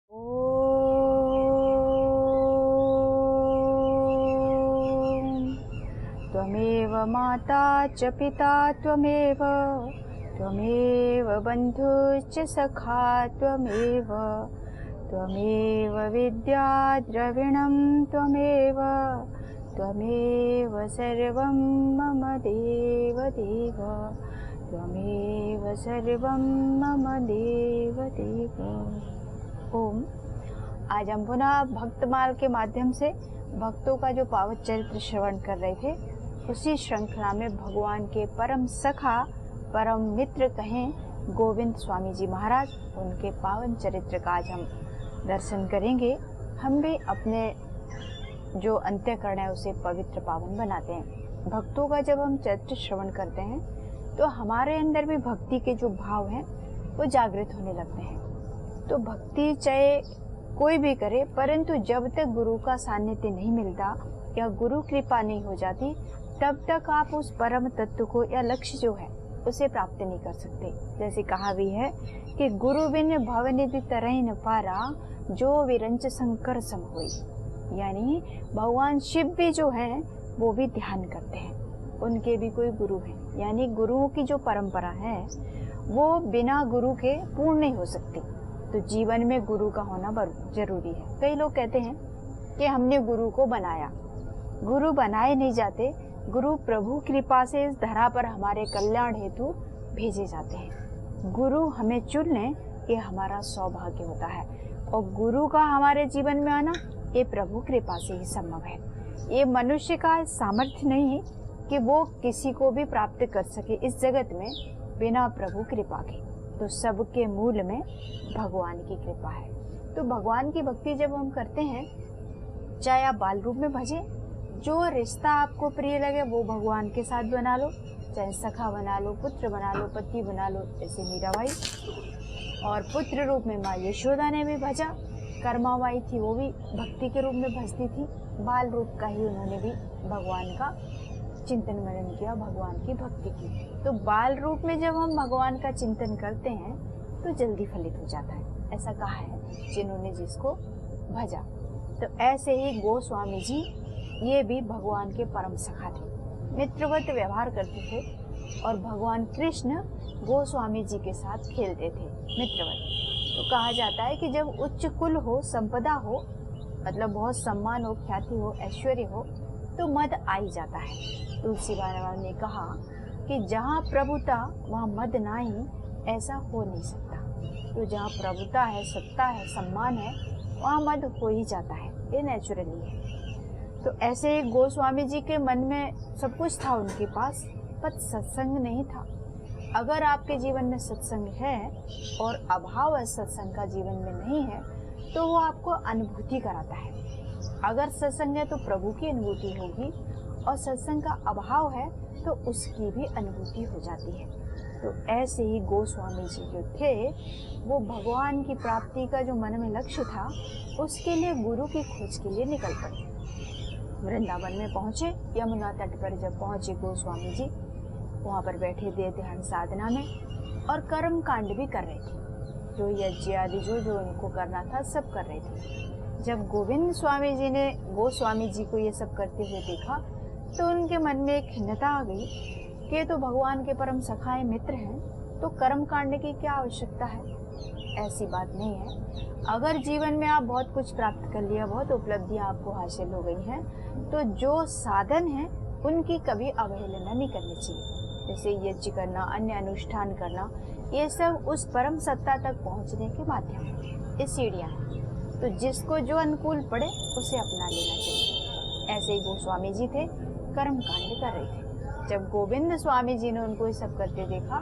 ॐ त्वमेव माता च पिता त्वमेव बन्धुश्च सखा त्वमेव विद्या द्रविणं त्वमेव सर्वं मम देव त्वमेव सर्वं मम देव। ओम। आज हम पुनः भक्तमाल के माध्यम से भक्तों का जो पावन चरित्र श्रवण कर रहे थे, उसी श्रृंखला में भगवान के परम सखा परम मित्र कहें गोविंद स्वामी जी महाराज, उनके पावन चरित्र का आज हम दर्शन करेंगे। हम भी अपने जो अंत्यकरण है उसे पवित्र पावन बनाते हैं। भक्तों का जब हम चरित्र श्रवण करते हैं तो हमारे अंदर भी भक्ति के जो भाव हैं वो जागृत होने लगते हैं। तो भक्ति चाहे कोई भी करे, परंतु जब तक गुरु का सानिध्य नहीं मिलता या गुरु कृपा नहीं हो जाती, तब तक आप उस परम तत्व को या लक्ष्य जो है उसे प्राप्त नहीं कर सकते। जैसे कहा भी है कि गुरु बिन भवनिधि तरह न पारा, जो विरंच शंकर सम होई। यानी भगवान शिव भी जो है वो भी ध्यान करते हैं, उनके भी कोई गुरु है। यानी गुरुओं की जो परंपरा है वो बिना गुरु के पूर्ण नहीं हो सकती। तो जीवन में गुरु का होना जरूरी है। कई लोग कहते हैं कि हमने गुरु को बनाया। गुरु बनाए नहीं जाते, गुरु प्रभु कृपा से इस धरा पर हमारे कल्याण हेतु भेजे जाते हैं। गुरु हमें चुन लें, ये हमारा सौभाग्य होता है। और गुरु का हमारे जीवन में आना ये प्रभु कृपा से ही संभव है। ये मनुष्य का सामर्थ्य नहीं है कि वो किसी को भी प्राप्त कर सके इस जगत में बिना प्रभु कृपा के। तो सबके मूल में भगवान की कृपा है। तो भगवान की भक्ति जब हम करते हैं, चाहे आप बाल रूप में भजें, जो रिश्ता आपको प्रिय लगे वो भगवान के साथ बना लो, चाहे सखा बना लो, पुत्र बना लो, पति बना लो, जैसे मीराबाई। और पुत्र रूप में माँ यशोदा ने भी भजा, कर्माबाई थी वो भी भक्ति के रूप में भजती थी। बाल रूप का ही उन्होंने भी भगवान का चिंतन मनन किया, भगवान की भक्ति की। तो बाल रूप में जब हम भगवान का चिंतन करते हैं तो जल्दी फलित हो जाता है, ऐसा कहा है जिन्होंने जिसको भजा। तो ऐसे ही गोस्वामी जी ये भी भगवान के परम सखा थे, मित्रवत व्यवहार करते थे। और भगवान कृष्ण गोस्वामी जी के साथ खेलते थे मित्रवत। तो कहा जाता है कि जब उच्च कुल हो, संपदा हो, मतलब बहुत सम्मान हो, ख्याति हो, ऐश्वर्य हो, तो मद आ ही जाता है। तुलसी महाराज ने कहा कि जहाँ प्रभुता वहाँ मद नाही, ऐसा हो नहीं सकता। तो जहाँ प्रभुता है, सत्ता है, सम्मान है, वहाँ मद हो ही जाता है, ये नेचुरली है। तो ऐसे गोस्वामी जी के मन में सब कुछ था उनके पास, पर सत्संग नहीं था। अगर आपके जीवन में सत्संग है और अभाव है सत्संग का जीवन में नहीं है, तो वो आपको अनुभूति कराता है। अगर सत्संग है तो प्रभु की अनुभूति होगी, और सत्संग का अभाव है तो उसकी भी अनुभूति हो जाती है। तो ऐसे ही गोस्वामी जी जो थे वो भगवान की प्राप्ति का जो मन में लक्ष्य था, उसके लिए गुरु की खोज के लिए निकल पड़े। वृंदावन में पहुंचे, यमुना तट पर जब पहुंचे गोस्वामी जी, वहाँ पर बैठे थे ध्यान साधना में और कर्म कांड भी कर रहे थे। जो यज्ञ आदि जो उनको करना था सब कर रहे थे। जब गोविंद स्वामी जी ने गोस्वामी जी को ये सब करते हुए देखा तो उनके मन में एक खिन्नता आ गई कि तो भगवान के परम सखाए मित्र हैं, तो कर्म कांड की क्या आवश्यकता है। ऐसी बात नहीं है। अगर जीवन में आप बहुत कुछ प्राप्त कर लिया, बहुत उपलब्धियां आपको हासिल हो गई हैं, तो जो साधन है उनकी कभी अवहेलना नहीं करनी चाहिए। जैसे यज्ञ करना, अन्य अनुष्ठान करना, ये सब उस परम सत्ता तक पहुंचने के माध्यम है, ये सीढ़ियाँ हैं। तो जिसको जो अनुकूल पड़े उसे अपना लेना चाहिए। ऐसे ही गोस्वामी जी थे, कर्म कांड कर रहे थे। जब गोविंद स्वामी जी ने उनको ये सब करते देखा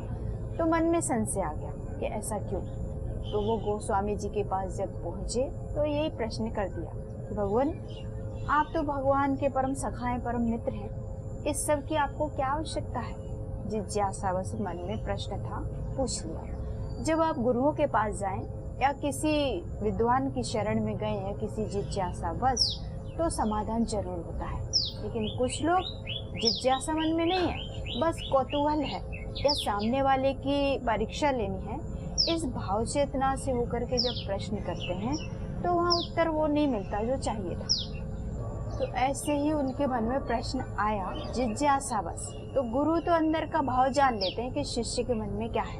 तो मन में संशय आ गया कि ऐसा क्यों। तो वो गोस्वामी जी के पास जब पहुंचे तो यही प्रश्न कर दिया कि भगवान, आप तो भगवान के परम सखाए परम मित्र हैं, इस सब की आपको क्या आवश्यकता है। जिज्ञासावश मन में प्रश्न था, पूछ लिया। जब आप गुरुओं के पास जाएं या किसी विद्वान की शरण में गए हैं किसी जिज्ञासावश, तो समाधान जरूर होता है। लेकिन कुछ लोग जिज्ञासा मन में नहीं है, बस कौतूहल है या सामने वाले की परीक्षा लेनी है, इस भाव चेतना से होकर के जब प्रश्न करते हैं तो वहाँ उत्तर वो नहीं मिलता जो चाहिए था। तो ऐसे ही उनके मन में प्रश्न आया, जिज्ञासा बस। तो गुरु तो अंदर का भाव जान लेते हैं कि शिष्य के मन में क्या है।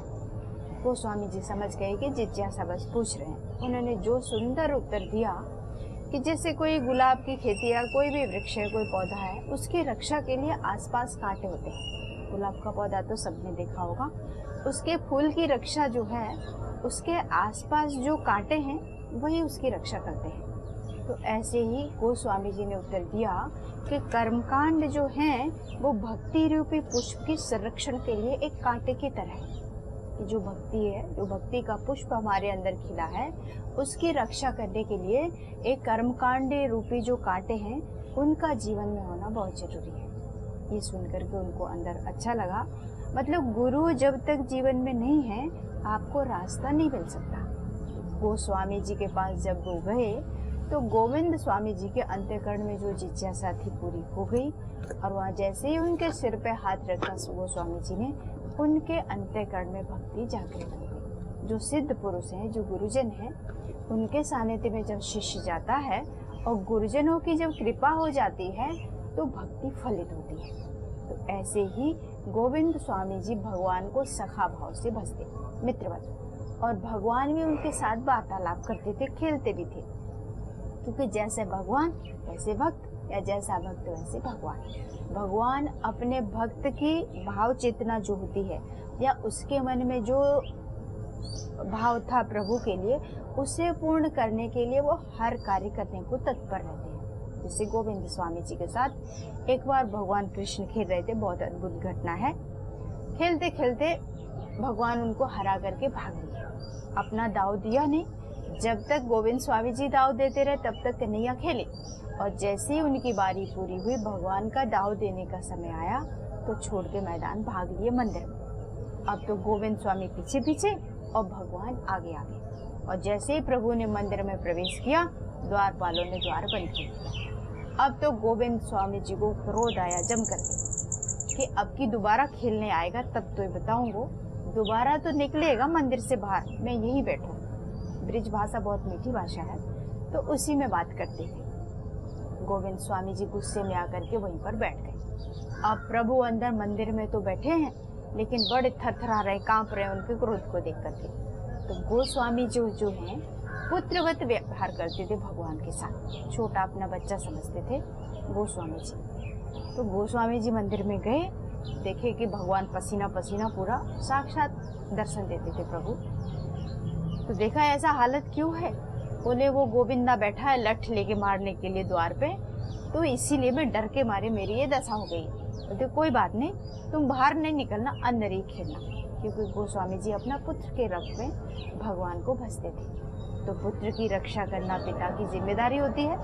गोस्वामी जी समझ गए कि जिज्ञासा बस पूछ रहे हैं। उन्होंने जो सुंदर उत्तर दिया कि जैसे कोई गुलाब की खेती या कोई भी वृक्ष है, कोई पौधा है, उसकी रक्षा के लिए आसपास कांटे होते हैं। गुलाब का पौधा तो सबने देखा होगा। उसके फूल की रक्षा जो है, उसके आसपास जो कांटे हैं वही उसकी रक्षा करते हैं। तो ऐसे ही गोस्वामी जी ने उत्तर दिया कि कर्मकांड जो हैं वो भक्ति रूपी पुष्प की संरक्षण के लिए एक कांटे की तरह है। कि जो भक्ति है, जो भक्ति का पुष्प हमारे अंदर खिला है, उसकी रक्षा करने के लिए एक कर्मकांड रूपी जो कांटे हैं उनका जीवन में होना बहुत जरूरी है। ये सुनकर के उनको अंदर अच्छा लगा। मतलब गुरु जब तक जीवन में नहीं है, आपको रास्ता नहीं मिल सकता। गोस्वामी जी के पास जब वो गए तो गोविंद स्वामी जी के अंतःकरण में जो जिज्ञासा थी पूरी हो गई। और वहाँ जैसे ही उनके सिर पे हाथ रखा गोस्वामी जी ने, उनके अंतःकरण में भक्ति जागृत हो गई। जो सिद्ध पुरुष हैं, जो गुरुजन हैं, उनके सानिध्य में जब शिष्य जाता है और गुरुजनों की जब कृपा हो जाती है तो भक्ति फलित होती है। तो ऐसे ही गोविंद स्वामी जी भगवान को सखा भाव से भजते, मित्रवत, और भगवान भी उनके साथ वार्तालाप करते थे, खेलते भी थे। क्योंकि जैसे भगवान वैसे भक्त, या जैसा भक्त वैसे भगवान। भगवान अपने भक्त की भाव चेतना जो होती है, या उसके मन में जो भाव था प्रभु के लिए, उसे पूर्ण करने के लिए वो हर कार्य करने को तत्पर रहते हैं। जैसे गोविंद स्वामी जी के साथ एक बार भगवान कृष्ण खेल रहे थे, बहुत अद्भुत घटना है। खेलते खेलते भगवान उनको हरा करके भाग लिए। अपना दाव दिया नहीं। जब तक गोविंद स्वामी जी दाव देते रहे तब तक कन्हैया खेले, और जैसे ही उनकी बारी पूरी हुई, भगवान का दाव देने का समय आया तो छोड़ के मैदान भाग लिए मंदिर में। अब तो गोविंद स्वामी पीछे पीछे और भगवान आगे आगे। और जैसे ही प्रभु ने मंदिर में प्रवेश किया, द्वारपालों ने द्वार बंद कर दिया। अब तो गोविंद स्वामी जी को क्रोध आया जम करके कि अब की दोबारा खेलने आएगा तब तो बताऊंगा, दोबारा तो निकलेगा मंदिर से बाहर, मैं यही बैठूं। ब्रिज भाषा बहुत मीठी भाषा है, तो उसी में बात करते थे। गोविंद स्वामी जी गुस्से में आकर के वहीं पर बैठ गए। अब प्रभु अंदर मंदिर में तो बैठे हैं, लेकिन बड़े थरथरा रहे, कांप रहे उनके क्रोध को देख करके। तो गोस्वामी जो हैं पुत्रवत व्यवहार करते थे भगवान के साथ, छोटा अपना बच्चा समझते थे गोस्वामी जी। तो गोस्वामी जी मंदिर में गए, देखे कि भगवान पसीना पसीना पूरा साक्षात दर्शन देते थे प्रभु। तो देखा ऐसा हालत क्यों है? बोले वो गोविंदा बैठा है लठ लेके मारने के लिए द्वार पे, तो इसीलिए मैं डर के मारे मेरी ये दशा हो गई। तो कोई बात नहीं, तुम बाहर नहीं निकलना, अंदर ही खेलना। क्योंकि गोस्वामी जी अपना पुत्र के रूप में भगवान को भजते थे। तो पुत्र की रक्षा करना पिता की जिम्मेदारी होती है।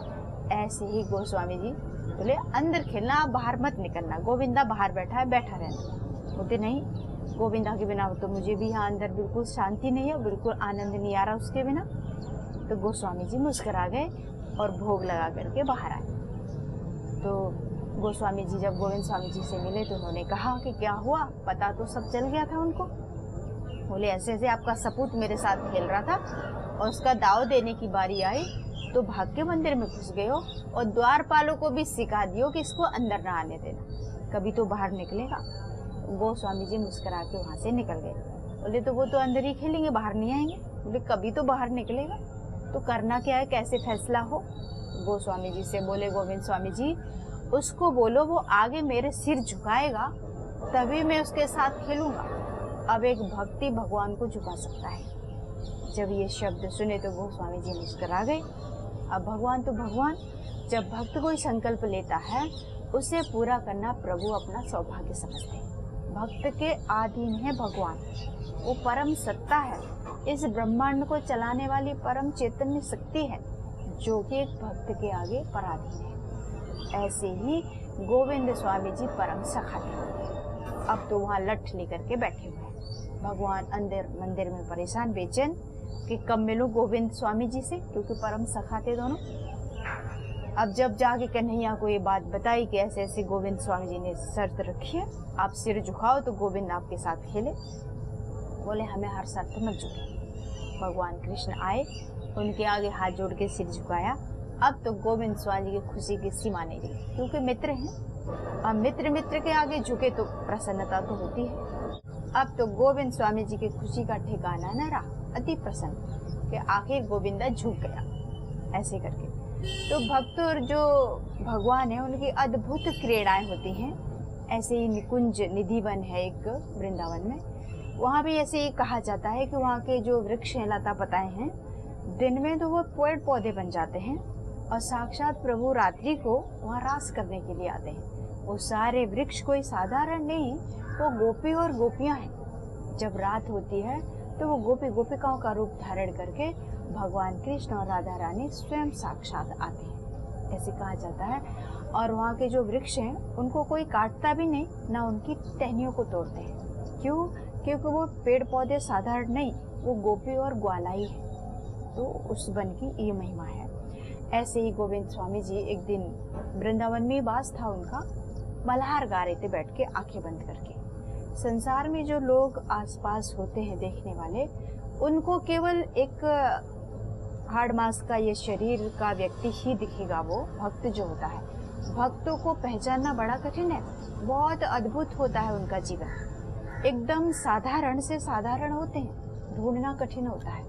ऐसे ही गोस्वामी जी बोले अंदर खेलना, आप बाहर मत निकलना। गोविंदा बाहर बैठा है, बैठा रहना। बोलते नहीं, गोविंदा के बिना तो मुझे भी यहाँ अंदर बिल्कुल शांति नहीं है, बिल्कुल आनंद नहीं आ रहा उसके बिना। तो गोस्वामी जी मुस्कुरा गए और भोग लगा करके बाहर आए। तो गोस्वामी जी जब गोविंद स्वामी जी से मिले तो उन्होंने कहा कि क्या हुआ, पता तो सब चल गया था उनको। बोले ऐसे ऐसे आपका सपूत मेरे साथ खेल रहा था और उसका दाव देने की बारी आई तो भाग के मंदिर में घुस गए हो और द्वारपालों को भी सिखा दियो कि इसको अंदर ना आने देना, कभी तो बाहर निकलेगा। गोस्वामी जी मुस्कुरा के वहाँ से निकल गए। बोले तो वो तो अंदर ही खेलेंगे, बाहर नहीं आएंगे। बोले कभी तो बाहर निकलेगा, तो करना क्या है, कैसे फैसला हो। गोस्वामी जी से बोले गोविंद स्वामी जी, उसको बोलो वो आगे मेरे सिर झुकाएगा तभी मैं उसके साथ खेलूंगा। अब एक भक्ति भगवान को झुका सकता है। जब ये शब्द सुने तो गोस्वामी जी मुस्कुरा गए। अब भगवान तो भगवान, जब भक्त कोई संकल्प लेता है उसे पूरा करना प्रभु अपना सौभाग्य समझते हैं। भक्त के अधीन है भगवान, वो परम सत्ता है, इस ब्रह्मांड को चलाने वाली परम चैतन्य शक्ति है जो कि एक भक्त के आगे पराधीन है। ऐसे ही गोविंद स्वामी जी परम सखा थे। अब तो वहाँ लठ लेकर के बैठे हुए हैं। भगवान अंदर मंदिर में परेशान बेचैन कि कब मिलूं गोविंद स्वामी जी से, क्योंकि परम सखा थे दोनों। अब जब जाके कन्हैया को ये बात बताई कि ऐसे ऐसे गोविंद स्वामी जी ने शर्त रखी है, आप सिर झुकाओ तो गोविंद आपके साथ खेले। बोले हमें हर शर्त मंजूर है। भगवान कृष्ण आए उनके आगे हाथ जोड़ के सिर झुकाया। अब तो गोविंद स्वामी जी की खुशी की सीमा नहीं रही, क्योंकि मित्र हैं। अब मित्र के आगे झुके तो प्रसन्नता तो होती है। अब तो गोविंद स्वामी जी की खुशी का ठिकाना न रहा, अति प्रसन्न कि आखिर गोविंदा झुक गया। ऐसे करके तो भक्त और जो भगवान है उनकी अद्भुत क्रीड़ाएं होती हैं। ऐसे ही निकुंज निधिवन है एक वृंदावन में, वहाँ भी ऐसे ही कहा जाता है कि वहाँ के जो वृक्ष हैं, लता पताएं हैं, दिन में तो वो पेड़ पौधे बन जाते हैं और साक्षात प्रभु रात्रि को वहाँ रास करने के लिए आते हैं। वो सारे वृक्ष कोई साधारण नहीं, वो गोपी और गोपियां हैं। जब रात होती है तो वो गोपी गोपिकाओं का रूप धारण करके भगवान कृष्ण और राधा रानी स्वयं साक्षात आते हैं, ऐसे कहा जाता है। और वहाँ के जो वृक्ष हैं उनको कोई काटता भी नहीं, ना उनकी टहनियों को तोड़ते हैं। क्यों? क्योंकि वो पेड़ पौधे साधारण नहीं, वो गोपी और ग्वालाई है। तो उस वन की ये महिमा है। ऐसे ही गोविंद स्वामी जी एक दिन वृंदावन में वास था उनका, मल्हार गा रहे थे बैठ के आंखें बंद करके। संसार में जो लोग आसपास होते हैं देखने वाले, उनको केवल एक हाड़ मास का ये शरीर का व्यक्ति ही दिखेगा। वो भक्त जो होता है, भक्तों को पहचानना बड़ा कठिन है, बहुत अद्भुत होता है उनका जीवन। एकदम साधारण से साधारण होते हैं, ढूंढना कठिन होता है।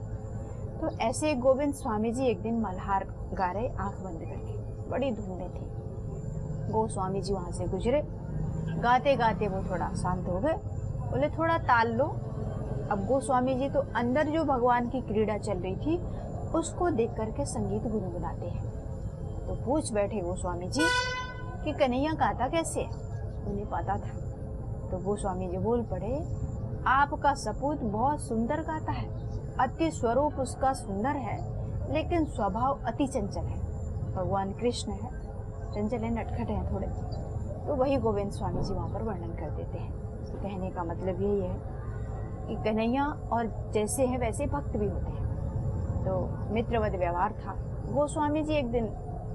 तो ऐसे गोविंद स्वामी जी एक दिन मल्हार गा रहे आंख बंद करके, बड़ी धूम में थी। गोस्वामी जी वहां से गुजरे, गाते गाते वो थोड़ा शांत हो गए, बोले थोड़ा ताल लो। अब गोस्वामी जी तो अंदर जो भगवान की क्रीड़ा चल रही थी उसको देख करके संगीत गुनगुनाते हैं। तो पूछ बैठे गोस्वामी जी कि कन्हैया गाता कैसे है, उन्हें पता था। तो गोस्वामी जी बोल पड़े, आपका सपूत बहुत सुंदर गाता है, अति स्वरूप उसका सुंदर है, लेकिन स्वभाव अति चंचल है। भगवान कृष्ण है, चंचल है, नटखट है थोड़े। तो वही गोविंद स्वामी जी वहाँ पर वर्णन कर देते हैं। तो कहने का मतलब यही है कि कन्हैया और जैसे हैं वैसे भक्त भी होते हैं। तो मित्रवत व्यवहार था। गोस्वामी जी एक दिन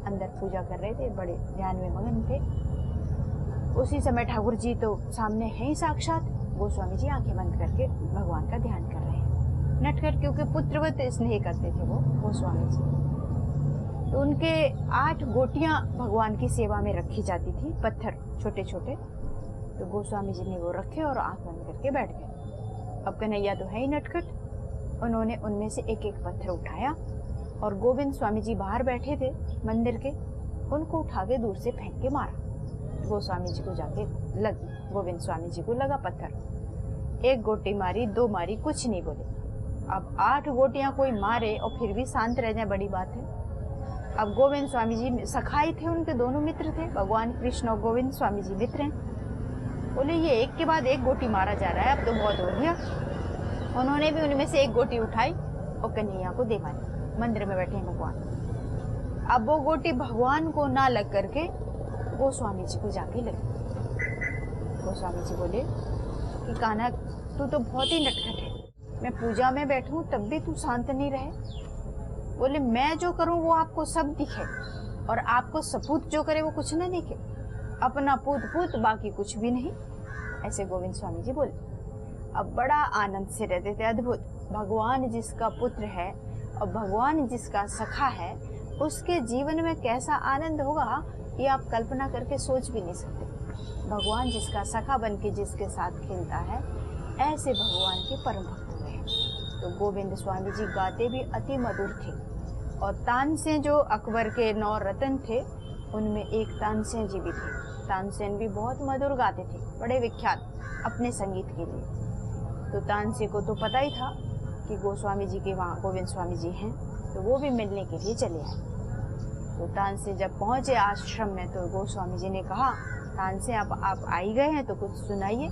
अंदर पूजा कर रहे थे, बड़े ध्यान में मगन थे। उसी समय ठाकुर जी तो सामने है ही साक्षात। गोस्वामी जी आंखें बंद करके भगवान का ध्यान कर रहे हैं, नटखट, क्योंकि पुत्रवत स्नेह करते थे वो गोस्वामी जी। तो उनके 8 गोटियां भगवान की सेवा में रखी जाती थी, पत्थर छोटे छोटे। तो गोस्वामी जी ने वो रखे और आंख बंद करके बैठ गए। अब कन्हैया तो है ही नटखट, उन्होंने उनमें से एक एक पत्थर उठाया और गोविंद स्वामी जी बाहर बैठे थे मंदिर के, उनको उठा के दूर से फेंक के मारा। गोस्वामी जी को जाके लगी, गोविंद स्वामी जी को लगा पत्थर। 1 गोटी मारी, 2 मारी, कुछ नहीं बोले। अब 8 गोटियां कोई मारे और फिर भी शांत रह जाए, बड़ी बात है। अब गोविंद स्वामी जी सखाई थे, उनके दोनों मित्र थे, भगवान कृष्ण और गोविंद स्वामी जी मित्र हैं। बोले ये एक के बाद एक गोटी मारा जा रहा है, अब तो बहुत हो गया। उन्होंने भी उनमें से एक गोटी उठाई और कन्हैया को दे मारी। मंदिर में बैठे हैं भगवान। अब वो गोटी भगवान को ना लग करके गोस्वामी जी को जाके लगी। गोस्वामी जी बोले कि कान्हा तू तो बहुत ही नटखट है, मैं पूजा में बैठूं तब भी तू शांत नहीं रहे। बोले मैं जो करूं वो आपको सब दिखे और आपको सपूत जो करे वो कुछ ना दिखे, अपना पूत पूत बाकी कुछ भी नहीं। ऐसे गोविंद स्वामी जी बोले। अब बड़ा आनंद से रहते थे, अद्भुत। भगवान जिसका पुत्र है और भगवान जिसका सखा है, उसके जीवन में कैसा आनंद होगा ये आप कल्पना करके सोच भी नहीं सकते। भगवान जिसका सखा बन के जिसके साथ खेलता है, ऐसे भगवान के परम भक्त हुए हैं। तो गोविंद स्वामी जी गाते भी अति मधुर थे। और तानसेन जो अकबर के 9 रत्न थे, उनमें एक तानसेन जी भी थे। तानसेन भी बहुत मधुर गाते थे, बड़े विख्यात अपने संगीत के लिए। तो तानसेन को तो पता ही था कि गोस्वामी जी के वहाँ गोविंद स्वामी जी हैं, तो वो भी मिलने के लिए चले आए। तो तानसेन जब पहुँचे आश्रम में तो गोस्वामी जी ने कहा, तानसेन आप आ ही गए हैं तो कुछ सुनाइए।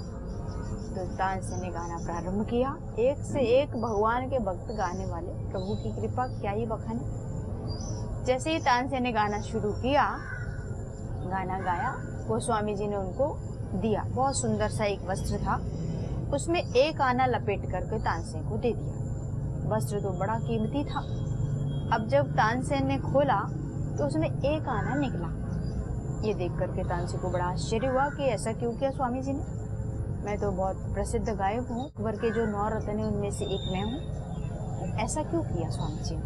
तो तानसेन ने गाना प्रारंभ किया। एक से एक भगवान के भक्त गाने वाले, प्रभु की कृपा क्या ही बखाने। जैसे ही तानसेन ने गाना शुरू किया, गाना गाया, गोस्वामी जी ने उनको दिया। बहुत सुंदर सा एक वस्त्र था, उसमें एक आना लपेट करके तानसेन को दे दिया। वस्त्र तो बड़ा कीमती था। अब जब तानसेन ने खोला तो उसमें एक आना निकला। ये देख करके तानसेन को बड़ा आश्चर्य हुआ कि ऐसा क्यों किया स्वामी जी ने। मैं तो बहुत प्रसिद्ध गायक हूँ, अकबर के जो 9 रत्न हैं उनमें से एक मैं हूँ, ऐसा क्यों किया स्वामी जी ने।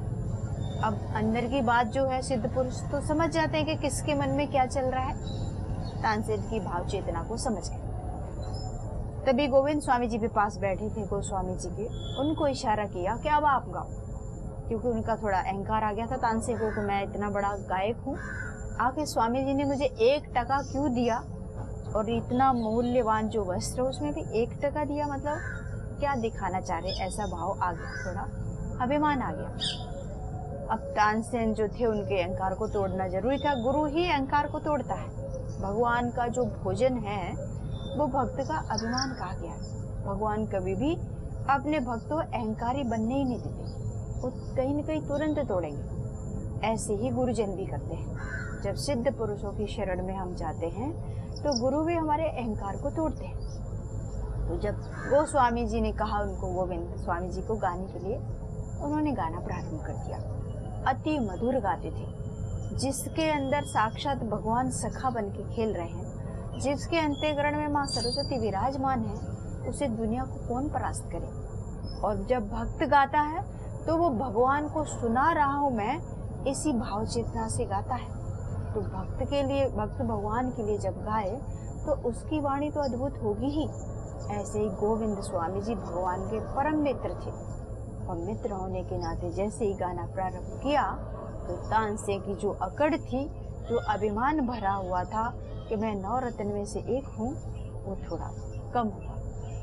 अब अंदर की बात जो है सिद्ध पुरुष तो समझ जाते हैं कि किसके मन में क्या चल रहा है, तानसेन की भाव चेतना को समझ गए। तभी गोविंद स्वामी जी के पास बैठे थे गोस्वामी जी के, उनको इशारा किया कि अब आप गाओ, क्योंकि उनका थोड़ा अहंकार आ गया था तानसेन को कि मैं इतना बड़ा गायक हूँ, आखिर स्वामी जी ने मुझे 1 टका क्यों दिया, और इतना मूल्यवान जो वस्त्र उसमें भी 1 टका दिया, मतलब क्या दिखाना चाह रहे, ऐसा भाव आ गया, थोड़ा अभिमान आ गया। अब तानसेन जो थे उनके अहंकार को तोड़ना जरूरी था, गुरु ही अहंकार को तोड़ता है। भगवान का जो भोजन है वो भक्त का अभिमान कहा गया है। भगवान कभी भी अपने भक्तों अहंकारी बनने ही नहीं देते, वो कहीं न कहीं तुरंत तोड़ेंगे। ऐसे ही गुरुजन भी करते हैं। जब सिद्ध पुरुषों की शरण में हम जाते हैं तो गुरु भी हमारे अहंकार को तोड़ते हैं। तो जब गोस्वामी जी ने कहा उनको, गोविंद स्वामी जी को गाने के लिए, उन्होंने गाना प्रारंभ कर दिया। अति मधुर गाते थे, जिसके अंदर साक्षात भगवान सखा बन के खेल रहे हैं, जिसके अंतःकरण में माँ सरस्वती विराजमान है, उसे दुनिया को कौन परास्त करे। और जब भक्त गाता है तो वो भगवान को सुना रहा हूँ मैं, इसी भाव चेतना से गाता है। तो भक्त के लिए, भक्त भगवान के लिए जब गाए तो उसकी वाणी तो अद्भुत होगी ही। ऐसे ही गोविंद स्वामी जी भगवान के परम मित्र थे, और मित्र होने के नाते जैसे ही गाना प्रारंभ किया तो तानसेन की जो अकड़ थी, जो अभिमान भरा हुआ था कि मैं 9 रत्न में से एक हूँ, वो थोड़ा कम हुआ।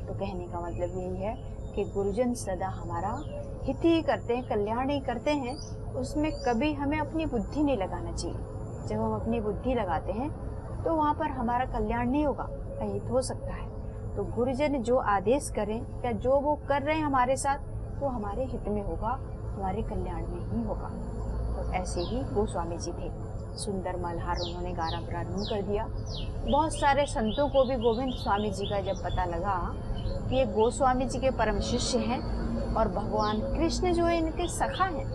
तो कहने का मतलब यही है कि गुरुजन सदा हमारा हित ही करते हैं, कल्याण ही करते हैं, उसमें कभी हमें अपनी बुद्धि नहीं लगाना चाहिए। जब हम अपनी बुद्धि लगाते हैं तो वहाँ पर हमारा कल्याण नहीं होगा, अहित हो सकता है। तो गुरुजन जो आदेश करें या जो वो कर रहे हैं हमारे साथ, वो हमारे हित में होगा, हमारे कल्याण में ही होगा। तो ऐसे ही गोस्वामी जी थे, सुंदर मल्हार उन्होंने गाना प्रारंभ कर दिया। बहुत सारे संतों को भी गोविंद स्वामी जी का जब पता लगा कि ये गोस्वामी जी के परम शिष्य हैं और भगवान कृष्ण जो है इनके सखा हैं,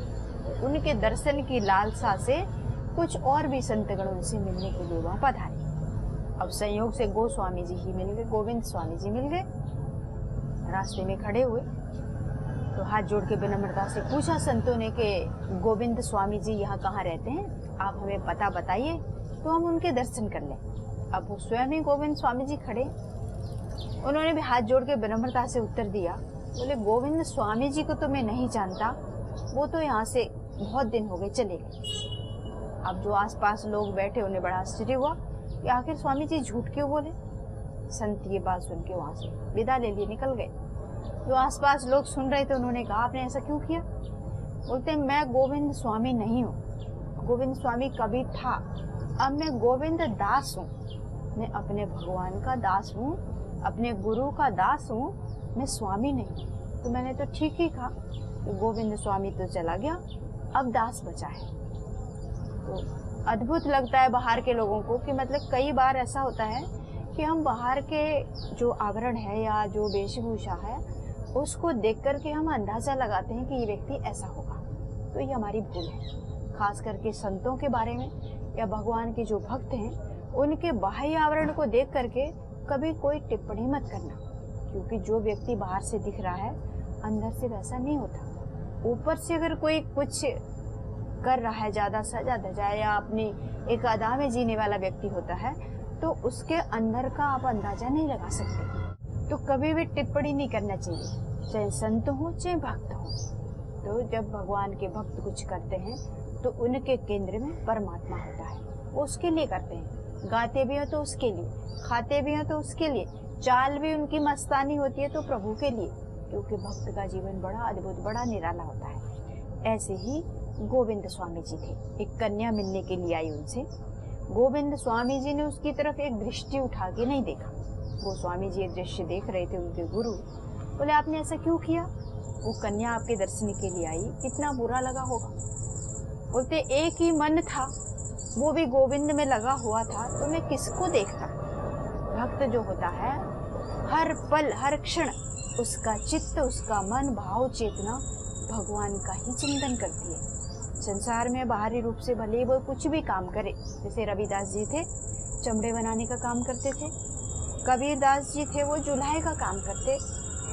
उनके दर्शन की लालसा से कुछ और भी संतगण उनसे मिलने के लिए वहाँ पधारे। अब संयोग से गोस्वामी जी ही मिल गए, गोविंद स्वामी जी मिल गए। रास्ते में खड़े हुए तो हाथ जोड़ के विनम्रता से पूछा संतों ने कि गोविंद स्वामी जी यहाँ कहाँ रहते हैं, आप हमें पता बताइए तो हम उनके दर्शन कर लें। अब वो स्वयं ही गोविंद स्वामी जी खड़े, उन्होंने भी हाथ जोड़ के विनम्रता से उत्तर दिया, बोले गोविंद स्वामी जी को तो मैं नहीं जानता, वो तो यहाँ से बहुत दिन हो गए चले गए। अब जो आसपास लोग बैठे उन्हें बड़ा आश्चर्य हुआ कि आखिर स्वामी जी झूठ क्यों बोले। संत ये बात सुन के वहाँ से विदा ले लिए निकल गए। जो आसपास लोग सुन रहे थे उन्होंने कहा आपने ऐसा क्यों किया। बोलते मैं गोविंद स्वामी नहीं हूँ, गोविंद स्वामी कभी था, अब मैं गोविंद दास हूँ, मैं अपने भगवान का दास हूँ, अपने गुरु का दास हूँ, मैं स्वामी नहीं। तो मैंने तो ठीक ही कहा, तो गोविंद स्वामी तो चला गया, अब दास बचा है। तो अद्भुत लगता है बाहर के लोगों को कि मतलब कई बार ऐसा होता है कि हम बाहर के जो आवरण है या जो वेशभूषा है उसको देख करके हम अंदाजा लगाते हैं कि ये व्यक्ति ऐसा होगा। तो ये हमारी भूल है, खास करके संतों के बारे में या भगवान के जो भक्त हैं उनके बाह्य आवरण को देख करके कभी कोई टिप्पणी मत करना, क्योंकि जो व्यक्ति बाहर से दिख रहा है अंदर से वैसा नहीं होता। ऊपर से अगर कोई कुछ कर रहा है, ज्यादा सजा धजा या अपनी एक अदा में जीने वाला व्यक्ति होता है, तो उसके अंदर का आप अंदाजा नहीं लगा सकते। तो कभी भी टिप्पणी नहीं करना चाहिए, चाहे संत हो चाहे भक्त हो। तो जब भगवान के भक्त कुछ करते हैं तो उनके केंद्र में परमात्मा होता है, वो उसके लिए करते हैं। गाते भी हो तो उसके लिए, खाते भी हो तो उसके लिए, चाल भी उनकी मस्तानी होती है तो प्रभु के लिए, क्योंकि भक्त का जीवन बड़ा अद्भुत, बड़ा निराला होता है। ऐसे ही गोविंद स्वामी जी थे, एक कन्या मिलने के लिए आई उनसे। गोविंद स्वामी जी ने उसकी तरफ एक दृष्टि उठा के नहीं देखा। गोस्वामी जी एक दृश्य देख रहे थे, उनके गुरु बोले आपने ऐसा क्यों किया, वो कन्या आपके दर्शन के लिए आई, कितना बुरा लगा होगा। बोलते एक ही मन था, वो भी गोविंद में लगा हुआ था, तो मैं किसको देखता। भक्त जो होता है हर पल हर क्षण उसका चित्त, उसका मन, भाव चेतना भगवान का ही चिंतन करती है। संसार में बाहरी रूप से भले वो कुछ भी काम करे, जैसे रविदास जी थे चमड़े बनाने का काम करते थे, कबीर दास जी थे वो जुल्हे का काम करते,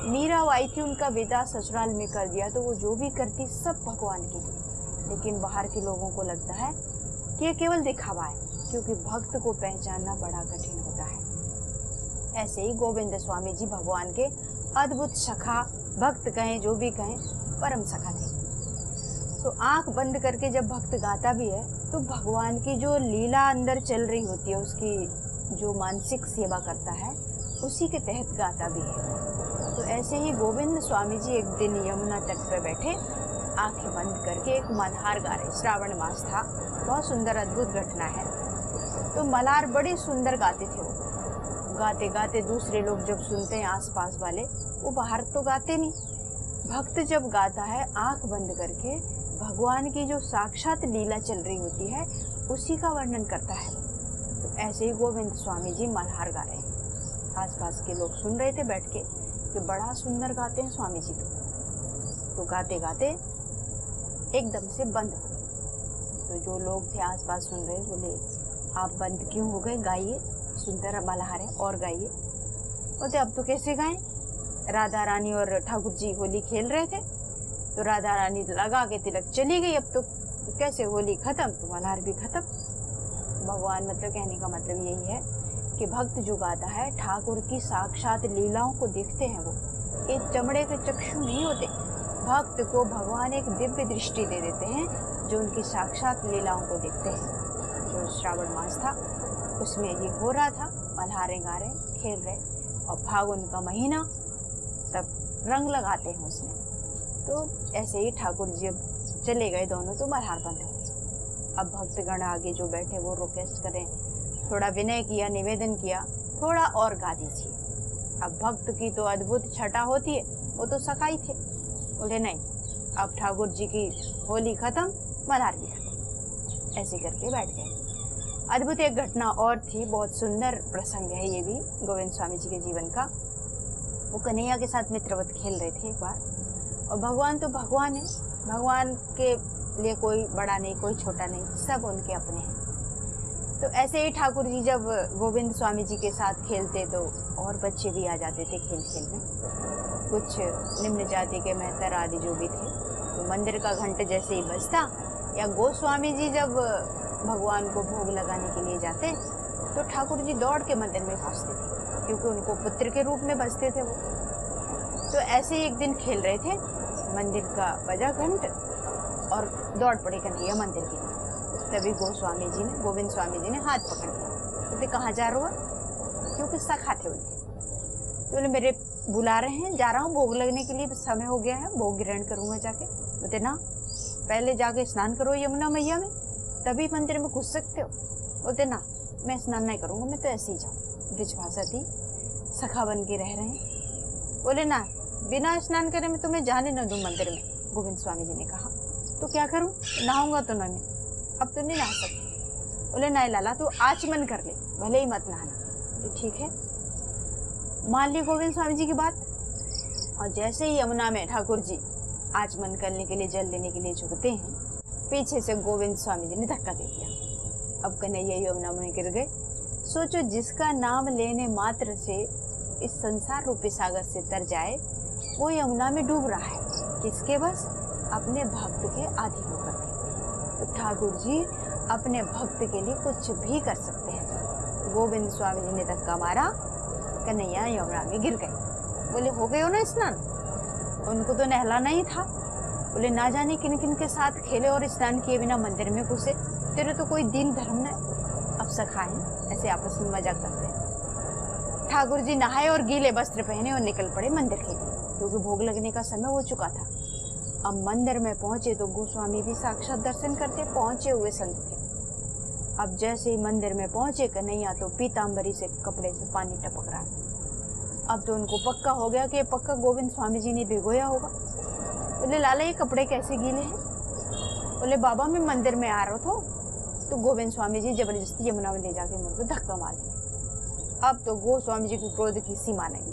मीरा आई थी उनका विदा ससुराल में कर दिया, तो वो जो भी करती सब भगवान के लिए। लेकिन बाहर के लोगों को लगता है कि ये केवल दिखावा है, क्योंकि भक्त को पहचानना बड़ा कठिन होता है। ऐसे ही गोविंद स्वामी जी भगवान के अद्भुत सखा, भक्त कहें जो भी कहें, परम सखा थे। तो आंख बंद करके जब भक्त गाता भी है तो भगवान की जो लीला अंदर चल रही होती है, उसकी जो मानसिक सेवा करता है, उसी के तहत गाता भी है। तो ऐसे ही गोविंद स्वामी जी एक दिन यमुना तट पर बैठे, आंखें बंद करके एक मल्हार गा रहे। श्रावण मास था, बहुत सुंदर अद्भुत घटना है। तो मल्हार बड़ी सुंदर गाते थे। वो गाते गाते दूसरे लोग जब सुनते हैं, आसपास वाले, वो बाहर तो गाते नहीं, भक्त जब गाता है आंख बंद करके, भगवान की जो साक्षात लीला चल रही होती है उसी का वर्णन करता है। तो ऐसे ही गोविंद स्वामी जी मल्हार गा रहे हैं। आसपास के लोग सुन रहे थे बैठ के कि बड़ा सुंदर गाते हैं स्वामी जी। तो गाते गाते एकदम से बंद हो गए। तो जो लोग थे आसपास सुन रहे, बोले आप बंद क्यों हो गए, गाइए, सुंदर मल्हार है और गाइए। बोलते अब तो कैसे गाएं, राधा रानी और ठाकुर जी होली खेल रहे थे, तो राधा रानी लगा के तिलक चली गई, अब तो कैसे होली खत्म, तो मल्हार भी खत्म। भगवान मतलब कहने का मतलब यही है कि भक्त जो गाता है ठाकुर की साक्षात लीलाओं को देखते हैं। वो एक चमड़े के चक्षु नहीं होते, भक्त को भगवान एक दिव्य दृष्टि दे देते हैं जो उनकी साक्षात लीलाओं को देखते हैं। जो श्रावण मास था उसमें ये हो रहा था, मल्हारें गा रहे, खेल रहे, और फागुन का महीना, तब रंग लगाते हैं उसमें। तो ऐसे ही ठाकुर जी अब चले गए दोनों, तो मल्हार बंद हो गए। अब भक्तगण आगे जो बैठे वो रिक्वेस्ट करें, थोड़ा विनय किया, निवेदन किया, थोड़ा और गा दीजिए। अब भक्त की तो अद्भुत छटा होती है, वो तो सखाई थे, बोले नहीं, अब ठाकुर जी की होली खत्म, मल्हार भी खत्म। ऐसे करके बैठ गए। अद्भुत एक घटना और थी, बहुत सुंदर प्रसंग है ये भी गोविंद स्वामी जी के जीवन का। वो कन्हैया के साथ मित्रवत खेल रहे थे एक बार, और भगवान तो भगवान है, भगवान के लिए कोई बड़ा नहीं, कोई छोटा नहीं, सब उनके अपने हैं। तो ऐसे ही ठाकुर जी जब गोविंद स्वामी जी के साथ खेलते तो और बच्चे भी आ जाते थे खेल खेल में, कुछ निम्न जाति के मेहतर आदि जो भी थे। तो मंदिर का घंट जैसे ही बजता, या गोस्वामी जी जब भगवान को भोग लगाने के लिए जाते, तो ठाकुर जी दौड़ के मंदिर में पहुँचते थे, क्योंकि उनको पुत्र के रूप में बसते थे वो। तो ऐसे ही एक दिन खेल रहे थे, मंदिर का बजा घंट और दौड़ पड़े कन्हैया मंदिर के लिए। तभी गोस्वामी जी ने, गोविंद स्वामी जी ने हाथ पकड़ लिया। बोलते कहाँ जा रहे हो, क्योंकि सखा थे उनके। तो बोले मेरे बुला रहे हैं, जा रहा हूँ भोग लगने के लिए, समय हो गया है, भोग ग्रहण करूँगा जाके। बोलते ना, पहले जाके स्नान करो यमुना मैया में, तभी मंदिर में घुस सकते हो। बोलते ना, मैं स्नान नहीं करूँगा, मैं तो ऐसे ही जाऊँ। ब्रजभाषा थी, सखा बन के रह रहे हैं। बोले ना, बिना स्नान करे मैं तुम्हें जाने न दूं मंदिर में। गोविंद स्वामी जी ने कहा तो क्या करूं, नहाऊंगा तो नहीं, अब तो नहीं नहा सकती। बोले नहीं लाला, तू आचमन कर ले, भले ही मत नहाना। तो ठीक है, मान ली गोविंद स्वामी जी की बात। और जैसे ही यमुना में ठाकुर जी आचमन करने के लिए, जल लेने के लिए झुकते हैं, पीछे से गोविंद स्वामी जी ने धक्का दे दिया। अब कन्हैया यमुना में गिर गए। सोचो, जिसका नाम लेने मात्र से इस संसार रूपी सागर से तर जाए, वो यमुना में डूब रहा है, किसके बस, अपने भक्त के आदि होकर के। तो ठाकुर जी अपने भक्त के लिए कुछ भी कर सकते हैं। गोविंद स्वामी जी ने धक्का मारा, कन्हैया यमुना में गिर गए। बोले हो गए हो ना स्नान, उनको तो नहलाना ही था। बोले ना जाने किन किन के साथ खेले और स्नान किए बिना मंदिर में घुसे, तेरे तो कोई दीन धर्म नहीं। अब सखा है, ऐसे आपस में मजाक करते हैं। ठाकुर जी नहाए और गीले वस्त्र पहने और निकल पड़े मंदिर के लिए, क्योंकि भोग लगने का समय हो चुका था। अब मंदिर में पहुंचे तो गोस्वामी भी साक्षात दर्शन करते पहुंचे हुए संत थे। अब जैसे ही मंदिर में पहुंचे, कन्हैया तो पीताम्बरी से कपड़े से पानी टपक रहा। अब तो उनको पक्का हो गया कि पक्का गोविंद स्वामी जी ने भिगोया होगा। बोले लाला, ये कपड़े कैसे गीले हैं? बोले बाबा, मैं मंदिर में आ रहा था तो गोविंद स्वामी जी जबरदस्ती यमुना में ले जाके मुझ को धक्का मार दिया। अब तो गोस्वामी जी को क्रोध की सीमा नहीं,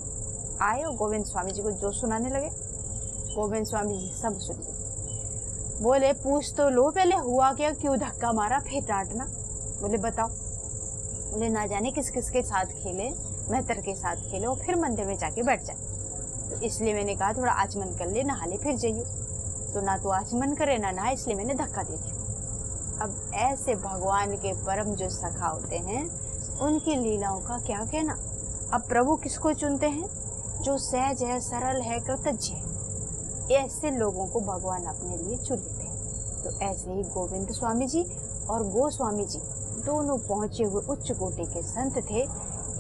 आए और गोविंद स्वामी जी को जो सुनाने लगे। गोविंद स्वामी जी सब सुन लिए। बोले पूछ तो लो पहले, हुआ क्या, क्यों धक्का मारा, फिर डांटना। बोले बताओ। बोले ना जाने किस किस के साथ खेले, मेहतर के साथ खेले और फिर मंदिर में जाके बैठ जाए, तो इसलिए मैंने कहा थोड़ा आचमन कर ले, नहा ले, फिर जाइयो। तो ना तो आज मन करे ना नहा, इसलिए मैंने धक्का दे दिया। अब ऐसे भगवान के परम जो सखा होते हैं उनकी लीलाओं का क्या कहना। अब प्रभु किसको चुनते हैं? जो सहज है, सरल है, कृतज्ञ है, ऐसे लोगों को भगवान अपने लिए चुन लेते हैं। तो ऐसे ही गोविंद स्वामी जी और गोस्वामी जी दोनों पहुंचे हुए उच्च कोटि के संत थे।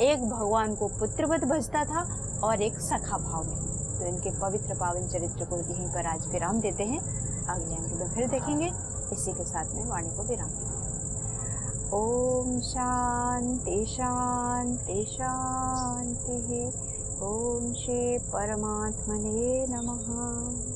एक भगवान को पुत्रवत भजता था और एक सखा भाव में। तो इनके पवित्र पावन चरित्र को यहीं पर आज विराम देते हैं। अगले अंक में फिर देखेंगे। इसी के साथ में वाणी को विराम देते हैं। ओम शांति शांति शांति। ओम श्री परमात्मने नमः।